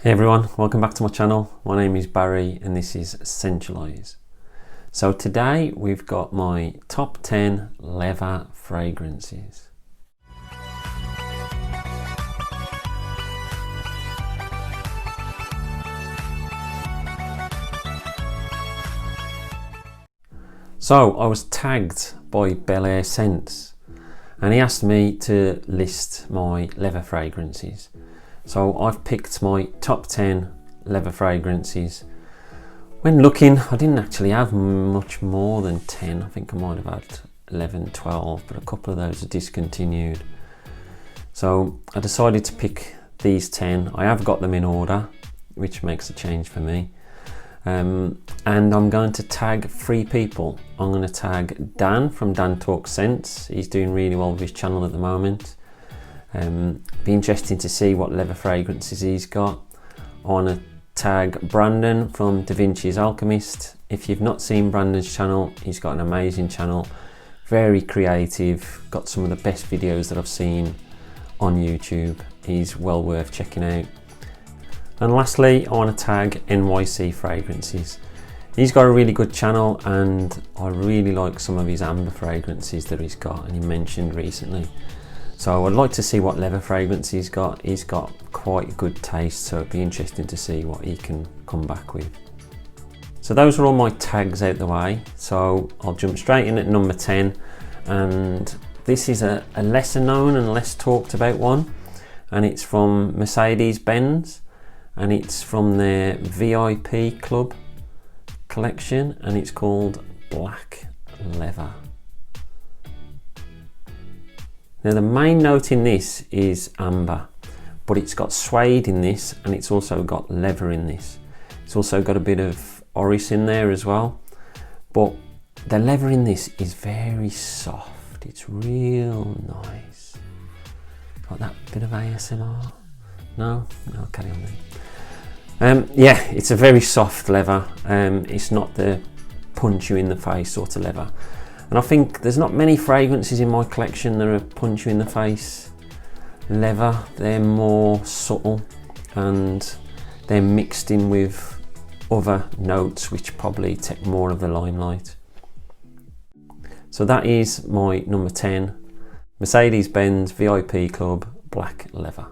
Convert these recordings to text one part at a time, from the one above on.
Hey everyone, welcome back to my channel. My name is Barry and this is Essentialise. So today we've got my top 10 leather fragrances. So I was tagged by Bel Air Scents and he asked me to list my leather fragrances. So I've picked my top 10 leather fragrances. When looking, I didn't actually have much more than 10. I think I might have had 11, 12, but a couple of those are discontinued. So I decided to pick these 10. I have got them in order, which makes a change for me. And I'm going to tag 3 people. I'm going to tag Dan from Dan Talks Scents. He's doing really well with his channel at the moment. Be interesting to see what leather fragrances he's got. I want to tag Brandon from Da Vinci's Alchemist. If you've not seen Brandon's channel, he's got an amazing channel, very creative, got some of the best videos that I've seen on YouTube. He's well worth checking out. And lastly, I want to tag NYC Fragrances. He's got a really good channel and I really like some of his amber fragrances that he's got and he mentioned recently. So I'd like to see what leather fragrance he's got. He's got quite good taste, so it'd be interesting to see what he can come back with. So those are all my tags out the way. So I'll jump straight in at number 10. And this is a lesser known and less talked about one. And it's from MERCEDES-BENZ. And it's from their VIP Club collection. And it's called Black Leather. Now the main note in this is amber, but it's got suede in this and it's also got leather in this. It's also got a bit of orris in there as well, but the leather in this is very soft. It's real nice. Got that bit of ASMR? No? I'll carry on then. Yeah, it's a very soft leather. It's not the punch you in the face sort of leather. And I think there's not many fragrances in my collection that are punch you in the face leather. They're more subtle and they're mixed in with other notes which probably take more of the limelight. So that is my number 10, MERCEDES-BENZ VIP Club Black Leather.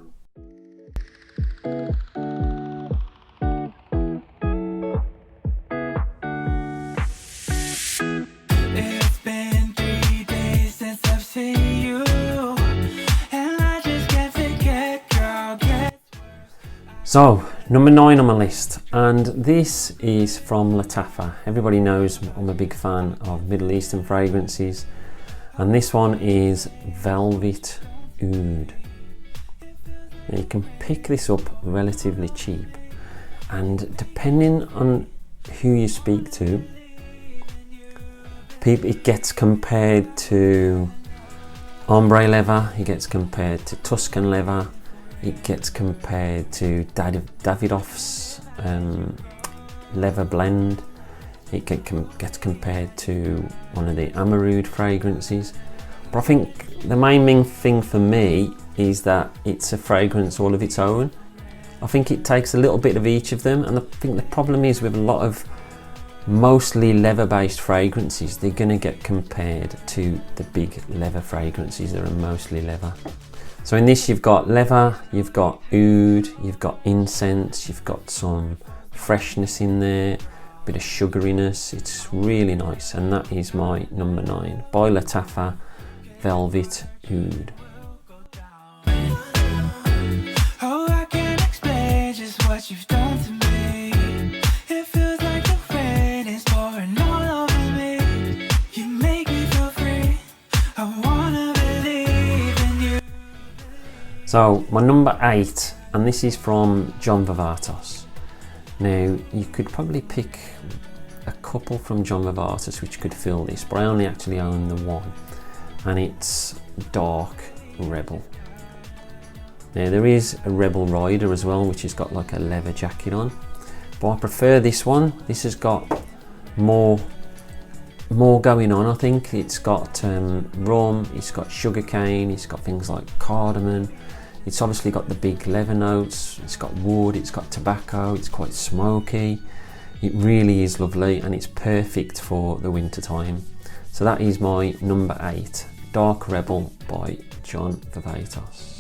So, number 9 on my list, and this is from Lattafa. Everybody knows I'm a big fan of Middle Eastern fragrances, and this one is Velvet Oud. Now you can pick this up relatively cheap, and depending on who you speak to, it gets compared to ombre leather, it gets compared to Tuscan leather, it gets compared to Davidoff's leather blend. It gets compared to one of the Amarud fragrances. But I think the main thing for me is that it's a fragrance all of its own. I think it takes a little bit of each of them, and I think the problem is with a lot of mostly leather-based fragrances, they're going to get compared to the big leather fragrances that are mostly leather. So in this you've got leather, you've got oud, you've got incense, you've got some freshness in there, a bit of sugariness. It's really nice, and that is my number 9 by Lattafa Velvet Oud. Oh, I can't explain just what you've done to me. It feels like the rain is pouring all over me. You make me feel free. I wanna believe in you. So my number 8, and this is from VARVATOS. Now you could probably pick a couple from VARVATOS which could fill this, but I only actually own the one, and it's Dark Rebel. Now there is a Rebel Rider as well, which has got like a leather jacket on, but I prefer this one. This has got more going on. I think it's got rum, it's got sugarcane, it's got things like cardamom, It's obviously got the big leather notes, it's got wood, it's got tobacco, it's quite smoky. It really is lovely and it's perfect for the winter time. So that is my number 8, Dark Rebel by John VARVATOS.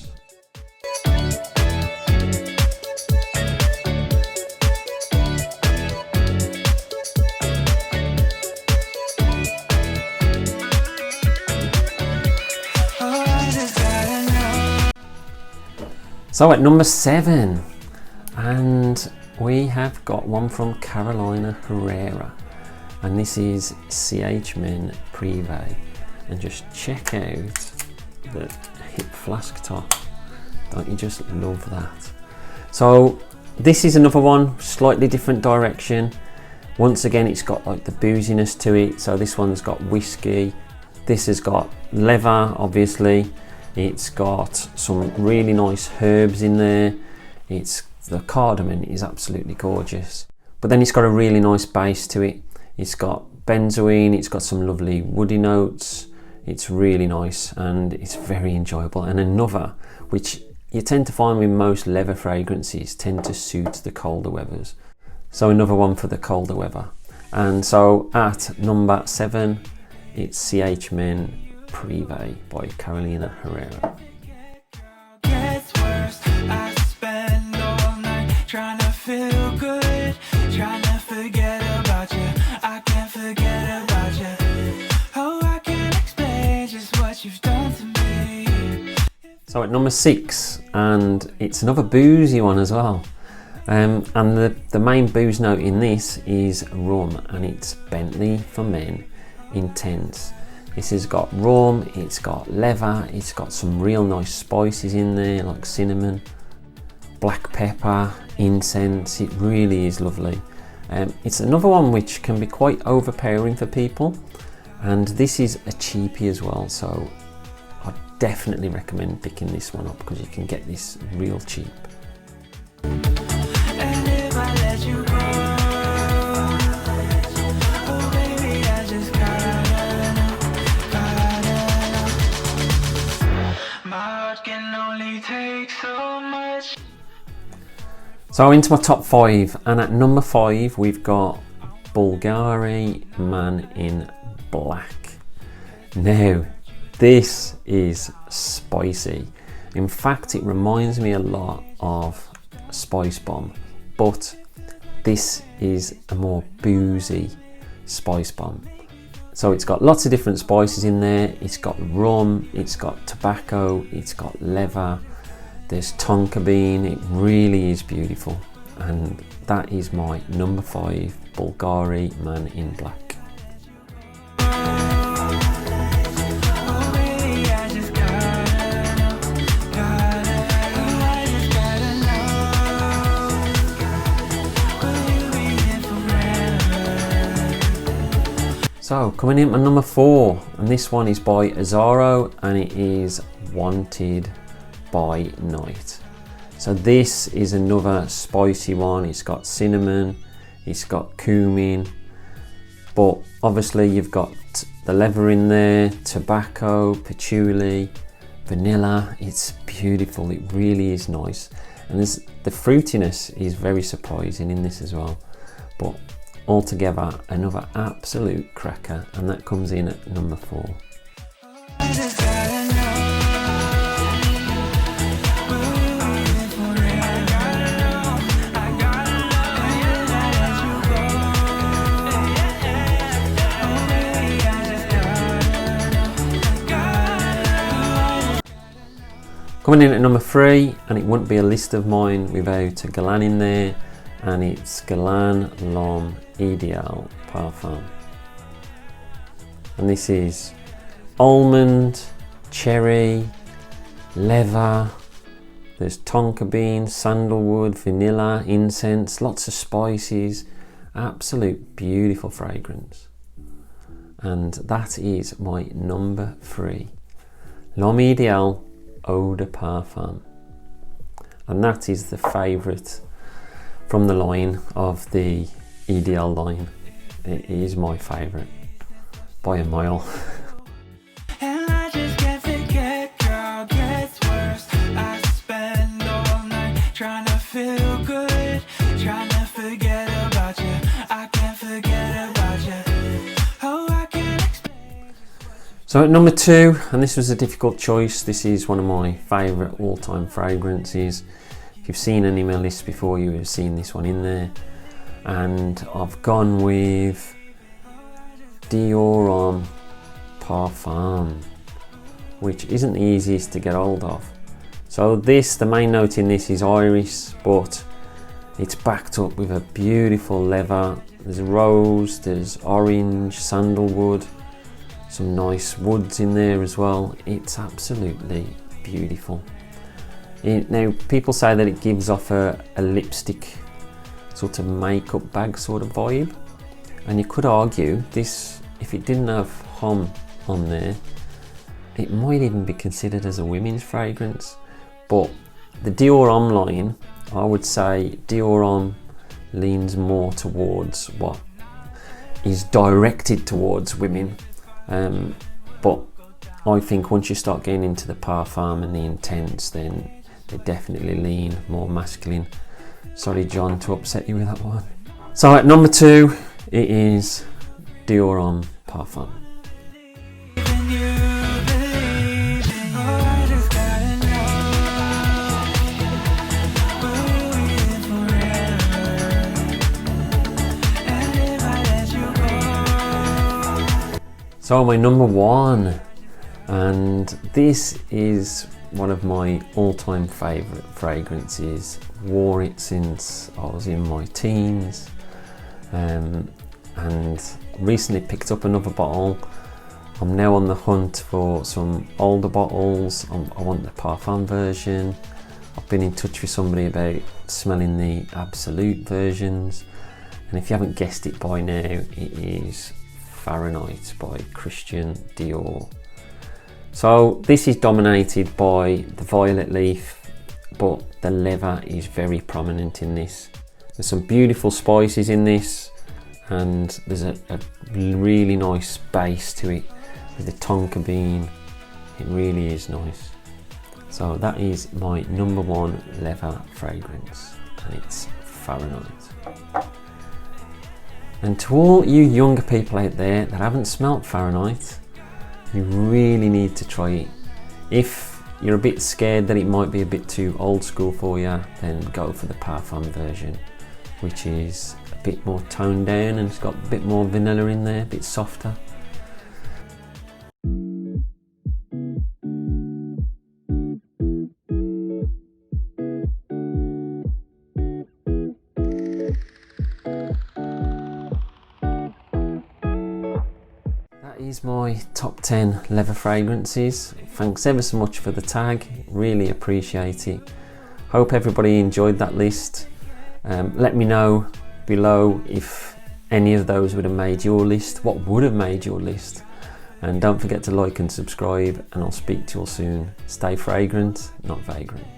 So at number 7, and we have got one from Carolina Herrera, and this is CH Men Prive, and just check out the hip flask top. Don't you just love that? So this is another one, slightly different direction. Once again, it's got like the booziness to it. So this one's got whiskey, this has got leather, obviously. It's got some really nice herbs in there. The cardamom is absolutely gorgeous. But then it's got a really nice base to it. It's got benzoin, it's got some lovely woody notes. It's really nice and it's very enjoyable. And another, which you tend to find with most leather fragrances, tend to suit the colder weathers. So another one for the colder weather. And so at number 7, it's CH Men Prive by Carolina Herrera. Gets worse. I spend all night trying to feel good, trying to forget about you. I can't forget about you. Oh, I can't explain just what you've done to me. So at number 6, and it's another boozy one as well. And the main booze note in this is rum, and it's Bentley for Men Intense. This has got rum, it's got leather, it's got some real nice spices in there like cinnamon, black pepper, incense. It really is lovely. It's another one which can be quite overpowering for people, and this is a cheapie as well, so I definitely recommend picking this one up because you can get this real cheap. And if I let you go, oh baby, I just gotta know. My heart can only take so much. So into my top 5, and at number 5 we've got Bvlgari Man in Black. Now this is spicy. In fact, it reminds me a lot of Spice Bomb, but this is a more boozy Spice Bomb. So it's got lots of different spices in there. It's got rum, it's got tobacco, it's got leather, there's tonka bean. It really is beautiful, and that is my number 5, Bvlgari Man in Black. So coming in at number 4, and this one is by Azarro, and it is Wanted by Night. So this is another spicy one. It's got cinnamon, it's got cumin, but obviously you've got the leather in there, tobacco, patchouli, vanilla. It's beautiful, it really is nice, and the fruitiness is very surprising in this as well. But altogether, another absolute cracker, and that comes in at number 4. Coming in at number 3, and it wouldn't be a list of mine without a Guerlain in there, and it's Guerlain L'Homme Ideal Parfum. And this is almond, cherry, leather, there's tonka bean, sandalwood, vanilla, incense, lots of spices. Absolute beautiful fragrance. And that is my number 3, L'Homme Ideal Eau de Parfum. And that is the favourite from the line of the Ideal line. It is my favourite by a mile. And I just can't forget, girl, gets worse. I spend So at number 2, and this was a difficult choice, this is one of my favourite all-time fragrances. If you've seen any of my lists before, you have seen this one in there. And I've gone with Dior Homme Parfum, which isn't the easiest to get hold of. So the main note in this is iris, but it's backed up with a beautiful leather. There's rose, there's orange, sandalwood, some nice woods in there as well. It's absolutely beautiful. Now, people say that it gives off a lipstick sort of makeup bag sort of vibe, and you could argue this, if it didn't have Homme on there, it might even be considered as a women's fragrance. But the Dior Homme line, I would say Dior Homme leans more towards what is directed towards women, but I think once you start getting into the parfum and the intense, then they definitely lean more masculine. Sorry John to upset you with that one. So at number 2 it is Dior Homme Parfum. So my number 1, and this is one of my all-time favourite fragrances. Wore it since I was in my teens, and recently picked up another bottle. I'm now on the hunt for some older bottles. I want the parfum version. I've been in touch with somebody about smelling the absolute versions, and if you haven't guessed it by now, it is Fahrenheit by Christian Dior. So this is dominated by the violet leaf, but the leather is very prominent in this. There's some beautiful spices in this, and there's a really nice base to it with the tonka bean. It really is nice. So that is my number 1 leather fragrance, and it's Fahrenheit. And to all you younger people out there that haven't smelt Fahrenheit, you really need to try it. If you're a bit scared that it might be a bit too old school for you, then go for the parfum version, which is a bit more toned down and it's got a bit more vanilla in there, a bit softer. Is my top 10 leather fragrances. Thanks ever so much for the tag, really appreciate it. Hope everybody enjoyed that list. Let me know below if any of those would have made your list, what would have made your list, and don't forget to like and subscribe, and I'll speak to you all soon. Stay fragrant, not vagrant.